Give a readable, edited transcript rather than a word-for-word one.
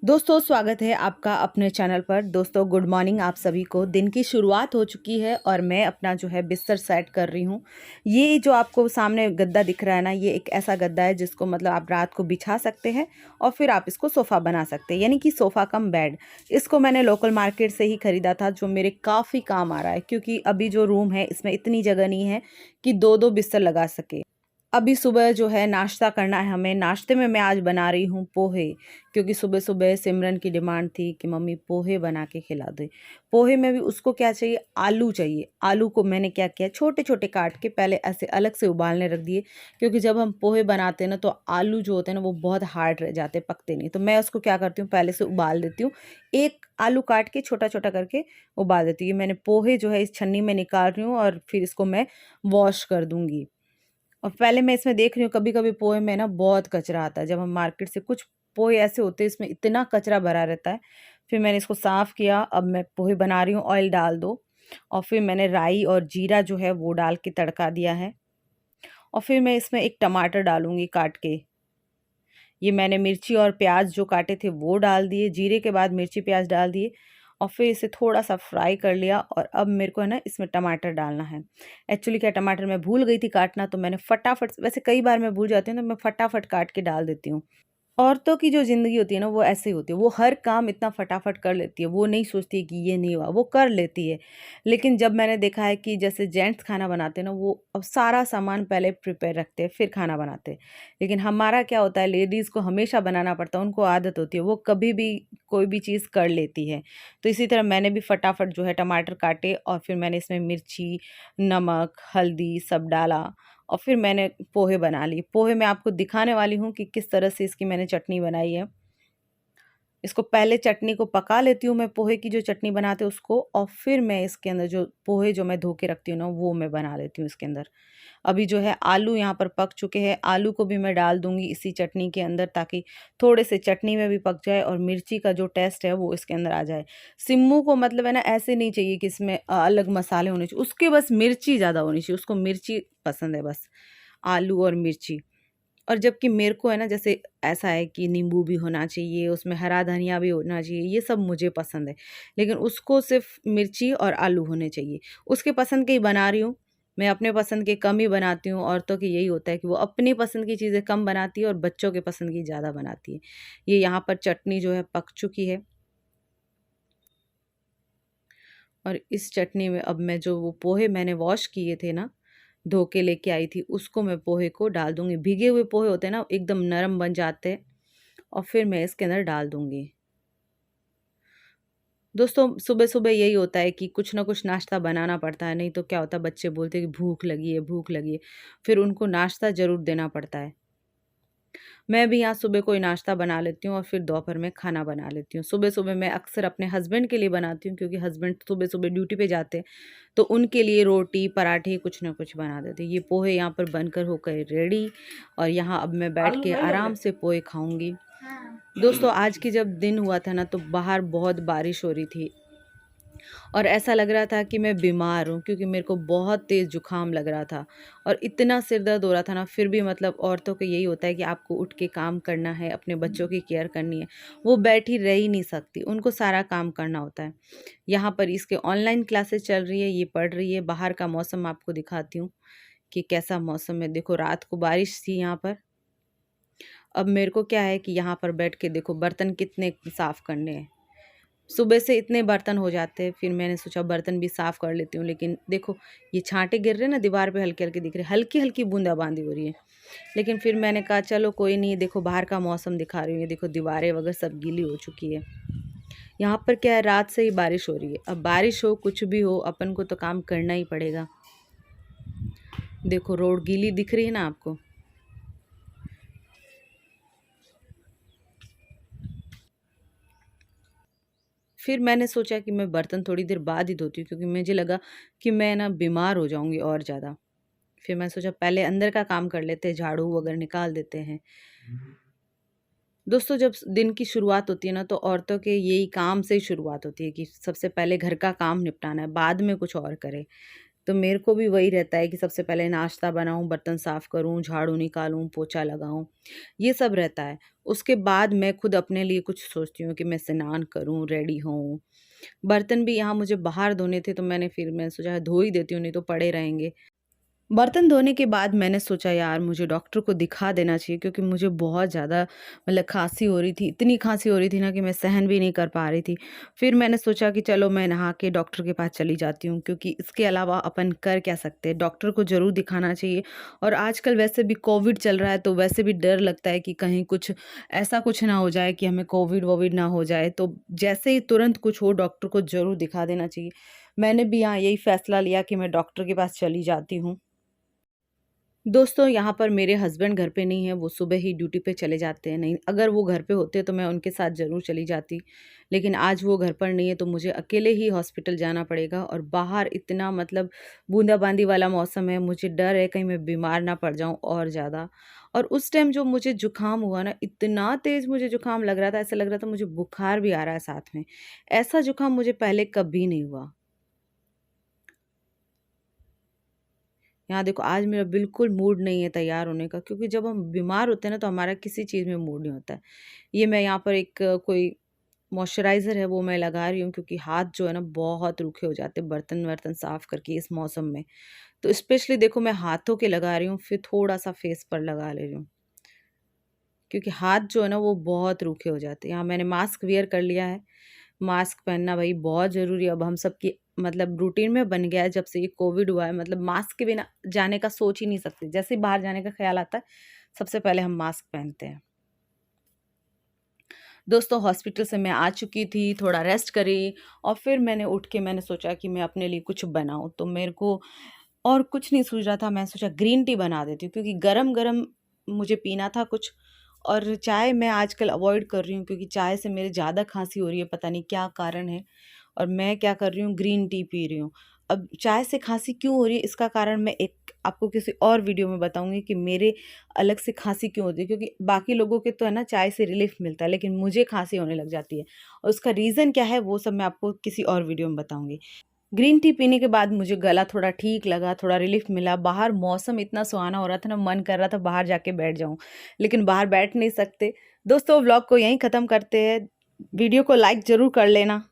दोस्तों स्वागत है आपका अपने चैनल पर। दोस्तों गुड मॉर्निंग आप सभी को। दिन की शुरुआत हो चुकी है और मैं अपना जो है बिस्तर सेट कर रही हूँ। ये जो आपको सामने गद्दा दिख रहा है ना, ये एक ऐसा गद्दा है जिसको मतलब आप रात को बिछा सकते हैं और फिर आप इसको सोफ़ा बना सकते हैं, यानी कि सोफ़ा कम बेड। इसको मैंने लोकल मार्केट से ही ख़रीदा था, जो मेरे काफ़ी काम आ रहा है क्योंकि अभी जो रूम है इसमें इतनी जगह नहीं है कि दो दो बिस्तर लगा सके। अभी सुबह जो है नाश्ता करना है हमें। नाश्ते में मैं आज बना रही हूँ पोहे, क्योंकि सुबह-सुबह सिमरन की डिमांड थी कि मम्मी पोहे बना के खिला दे। पोहे में भी उसको क्या चाहिए, आलू चाहिए। आलू को मैंने क्या किया, छोटे-छोटे काट के पहले ऐसे अलग से उबालने रख दिए, क्योंकि जब हम पोहे बनाते हैं ना तो आलू जो होते हैं ना वो बहुत हार्ड रह जाते हैं, पकते नहीं। तो मैं उसको क्या करती हूँ, पहले से उबाल देती हूँ। एक आलू काट के छोटा-छोटा करके उबाल देती हूँ। ये मैंने पोहे जो है इस छन्नी में निकाल रही हूँ और फिर इसको मैं वॉश कर दूँगी। और पहले मैं इसमें देख रही हूँ कभी-कभी पोहे में ना बहुत कचरा आता है। जब हम मार्केट से कुछ पोहे ऐसे होते हैं इसमें इतना कचरा भरा रहता है। फिर मैंने इसको साफ़ किया, अब मैं पोहे बना रही हूँ, ऑयल डाल दो और फिर मैंने राई और जीरा जो है वो डाल के तड़का दिया है और फिर मैं इसमें एक टमाटर डालूँगी काट के। ये मैंने मिर्ची और प्याज़ जो काटे थे वो डाल दिए, जीरे के बाद मिर्ची प्याज़ डाल दिए और फिर इसे थोड़ा-सा फ्राई कर लिया और अब मेरे को है ना इसमें टमाटर डालना है। एक्चुअली क्या, टमाटर मैं भूल गई थी काटना, तो मैंने फटाफट, वैसे कई बार मैं भूल जाती हूँ तो मैं फटाफट काट के डाल देती हूँ। औरतों की जो ज़िंदगी होती है ना वो ऐसे ही होती है, वो हर काम इतना फटाफट कर लेती है, वो नहीं सोचती है कि ये नहीं हुआ, वो कर लेती है। लेकिन जब मैंने देखा है कि जैसे जेंट्स खाना बनाते हैं ना, वो अब सारा सामान पहले प्रिपेयर रखते हैं, फिर खाना बनाते हैं। लेकिन हमारा क्या होता है, लेडीज़ को हमेशा बनाना पड़ता है, उनको आदत होती है, वो कभी भी कोई भी चीज़ कर लेती है। तो इसी तरह मैंने भी फटाफट जो है टमाटर काटे और फिर मैंने इसमें मिर्ची, नमक, हल्दी सब डाला और फिर मैंने पोहे बना लिए। पोहे मैं आपको दिखाने वाली हूँ कि किस तरह से इसकी मैंने चटनी बनाई है। इसको पहले चटनी को पका लेती हूँ मैं, पोहे की जो चटनी बनाते हैं उसको, और फिर मैं इसके अंदर जो पोहे जो मैं धो के रखती हूँ ना वो मैं बना लेती हूँ इसके अंदर। अभी जो है आलू यहाँ पर पक चुके हैं, आलू को भी मैं डाल दूँगी इसी चटनी के अंदर ताकि थोड़े से चटनी में भी पक जाए और मिर्ची का जो टेस्ट है वो इसके अंदर आ जाए। सिम्मू को मतलब है ना ऐसे नहीं चाहिए कि इसमें अलग मसाले होने चाहिए, उसके बस मिर्ची ज़्यादा होनी चाहिए, उसको मिर्ची पसंद है बस, आलू और मिर्ची। और जबकि मेरे को है ना जैसे ऐसा है कि नींबू भी होना चाहिए, उसमें हरा धनिया भी होना चाहिए, ये सब मुझे पसंद है। लेकिन उसको सिर्फ़ मिर्ची और आलू होने चाहिए। उसके पसंद के ही बना रही हूँ। मैं अपने पसंद के कम ही बनाती हूँ, औरतों की यही होता है कि वो अपनी पसंद की चीज़ें कम बनाती है और बच्चों के पसंद की ज़्यादा बनाती है। ये यहाँ पर चटनी जो है पक चुकी है और इस चटनी में अब मैं जो वो पोहे मैंने वॉश किए थे ना, धो के लेके आई थी, उसको मैं पोहे को डाल दूँगी। भीगे हुए पोहे होते हैं ना, एकदम नरम बन जाते हैं और फिर मैं इसके अंदर डाल दूँगी। दोस्तों सुबह-सुबह यही होता है कि कुछ ना कुछ नाश्ता बनाना पड़ता है, नहीं तो क्या होता है, बच्चे बोलते हैं कि भूख लगी है, भूख लगी है। फिर उनको नाश्ता ज़रूर देना पड़ता है। मैं भी यहाँ सुबह कोई नाश्ता बना लेती हूँ और फिर दोपहर में खाना बना लेती हूँ। सुबह-सुबह मैं अक्सर अपने हस्बैंड के लिए बनाती हूँ, क्योंकि हस्बैंड सुबह-सुबह ड्यूटी पे जाते हैं, तो उनके लिए रोटी, पराठे कुछ ना कुछ बना देती हूँ। ये पोहे यहाँ पर बनकर हो गए रेडी और यहाँ अब मैं बैठ के आराम से पोहे खाऊँगी। दोस्तों आज की जब दिन हुआ था ना तो बाहर बहुत बारिश हो रही थी और ऐसा लग रहा था कि मैं बीमार हूँ, क्योंकि मेरे को बहुत तेज़ जुकाम लग रहा था और इतना सिर दर्द हो रहा था ना। फिर भी मतलब औरतों को यही होता है कि आपको उठ के काम करना है, अपने बच्चों की केयर करनी है, वो बैठी रह ही नहीं सकती, उनको सारा काम करना होता है। यहाँ पर इसके ऑनलाइन क्लासेस चल रही है, ये पढ़ रही है। बाहर का मौसम आपको दिखाती हूँ कि कैसा मौसम है। देखो रात को बारिश थी यहाँ पर। अब मेरे को क्या है कि यहाँ पर बैठ के देखो बर्तन कितने साफ़ करने हैं। सुबह से इतने बर्तन हो जाते हैं, फिर मैंने सोचा बर्तन भी साफ़ कर लेती हूँ। लेकिन देखो ये छाँटे गिर रहे हैं ना दीवार पे, हल्के-हल्के दिख रहे हैं, हल्की-हल्की बूंदाबांदी हो रही है। लेकिन फिर मैंने कहा चलो कोई नहीं, देखो बाहर का मौसम दिखा रही हूँ, ये देखो दीवारें वगैरह सब गीली हो चुकी है। यहाँ पर क्या है, रात से ही बारिश हो रही है। अब बारिश हो कुछ भी हो, अपन को तो काम करना ही पड़ेगा। देखो रोड गीली दिख रही है ना आपको। फिर मैंने सोचा कि मैं बर्तन थोड़ी देर बाद ही धोती हूँ, क्योंकि मुझे लगा कि मैं ना बीमार हो जाऊँगी और ज़्यादा। फिर मैं सोचा पहले अंदर का काम कर लेते हैं, झाड़ू वगैरह निकाल देते हैं। दोस्तों जब दिन की शुरुआत होती है ना तो औरतों के यही काम से ही शुरुआत होती है कि सबसे पहले घर का काम निपटाना है, बाद में कुछ और करें। तो मेरे को भी वही रहता है कि सबसे पहले नाश्ता बनाऊँ, बर्तन साफ़ करूँ, झाड़ू निकालूँ, पोछा लगाऊँ, ये सब रहता है। उसके बाद मैं खुद अपने लिए कुछ सोचती हूँ कि मैं स्नान करूँ, रेडी होऊँ। बर्तन भी यहाँ मुझे बाहर धोने थे, तो मैंने सोचा धो ही देती हूँ, नहीं तो पड़े रहेंगे। बर्तन धोने के बाद मैंने सोचा यार मुझे डॉक्टर को दिखा देना चाहिए, क्योंकि मुझे बहुत ज़्यादा मतलब खाँसी हो रही थी, इतनी खाँसी हो रही थी ना कि मैं सहन भी नहीं कर पा रही थी। फिर मैंने सोचा कि चलो मैं नहा के डॉक्टर के पास चली जाती हूँ, क्योंकि इसके अलावा अपन कर क्या सकते हैं, डॉक्टर को ज़रूर दिखाना चाहिए। और आजकल वैसे भी कोविड चल रहा है, तो वैसे भी डर लगता है कि कहीं कुछ ऐसा कुछ ना हो जाए कि हमें कोविड-वोविड ना हो जाए। तो जैसे ही तुरंत कुछ हो डॉक्टर को ज़रूर दिखा देना चाहिए। मैंने भी यहाँ यही फ़ैसला लिया कि मैं डॉक्टर के पास चली जाती हूँ। दोस्तों, यहाँ पर मेरे हस्बैंड घर पे नहीं है, वो सुबह ही ड्यूटी पे चले जाते हैं। नहीं, अगर वो घर पे होते तो मैं उनके साथ ज़रूर चली जाती, लेकिन आज वो घर पर नहीं है, तो मुझे अकेले ही हॉस्पिटल जाना पड़ेगा। और बाहर इतना मतलब बूंदाबांदी वाला मौसम है, मुझे डर है कहीं मैं बीमार ना पड़ जाऊँ और ज़्यादा। और उस टाइम जो मुझे ज़ुकाम हुआ ना, इतना तेज़ मुझे ज़ुकाम लग रहा था, ऐसा लग रहा था मुझे बुखार भी आ रहा है साथ में। ऐसा ज़ुकाम मुझे पहले कभी नहीं हुआ। यहाँ देखो आज मेरा बिल्कुल मूड नहीं है तैयार होने का, क्योंकि जब हम बीमार होते हैं ना तो हमारा किसी चीज़ में मूड नहीं होता है। ये मैं यहाँ पर एक कोई मॉइस्चराइज़र है वो मैं लगा रही हूँ, क्योंकि हाथ जो है ना बहुत रूखे हो जाते हैं बर्तन-वर्तन साफ़ करके इस मौसम में। तो स्पेशली देखो मैं हाथों के लगा रही हूँ, फिर थोड़ा-सा फेस पर लगा ले रही हूँ। क्योंकि हाथ जो है ना वो बहुत रूखे हो जाते हैं। यहाँ मैंने मास्क वियर कर लिया है। मास्क पहनना भई बहुत ज़रूरी है, अब हम सबकी मतलब रूटीन में बन गया है जब से ये कोविड हुआ है, मतलब मास्क के बिना जाने का सोच ही नहीं सकते। जैसे ही बाहर जाने का ख़्याल आता है, सबसे पहले हम मास्क पहनते हैं। दोस्तों हॉस्पिटल से मैं आ चुकी थी, थोड़ा रेस्ट करी और फिर मैंने उठ के मैंने सोचा कि मैं अपने लिए कुछ बनाऊँ। तो मेरे को और कुछ नहीं सूझ रहा था, मैं सोचा ग्रीन टी बना देती हूँ, क्योंकि गरम-गरम मुझे पीना था कुछ। और चाय मैं आजकल अवॉइड कर रही हूँ, क्योंकि चाय से मेरे ज़्यादा खाँसी हो रही है, पता नहीं क्या कारण है। और मैं क्या कर रही हूँ, ग्रीन टी पी रही हूँ। अब चाय से खाँसी क्यों हो रही है, इसका कारण मैं एक आपको किसी और वीडियो में बताऊँगी कि मेरे अलग से खाँसी क्यों होती है, क्योंकि बाकी लोगों के तो है ना चाय से रिलीफ़ मिलता है, लेकिन मुझे खाँसी होने लग जाती है। और उसका रीज़न क्या है वो सब मैं आपको किसी और वीडियो में बताऊँगी। ग्रीन टी पीने के बाद मुझे गला थोड़ा ठीक लगा, थोड़ा रिलीफ़ मिला। बाहर मौसम इतना सुहाना हो रहा था ना, मन कर रहा था बाहर जाके बैठ जाऊँ, लेकिन बाहर बैठ नहीं सकते। दोस्तों व्लॉग को यहीं ख़त्म करते हैं। वीडियो को लाइक ज़रूर कर लेना।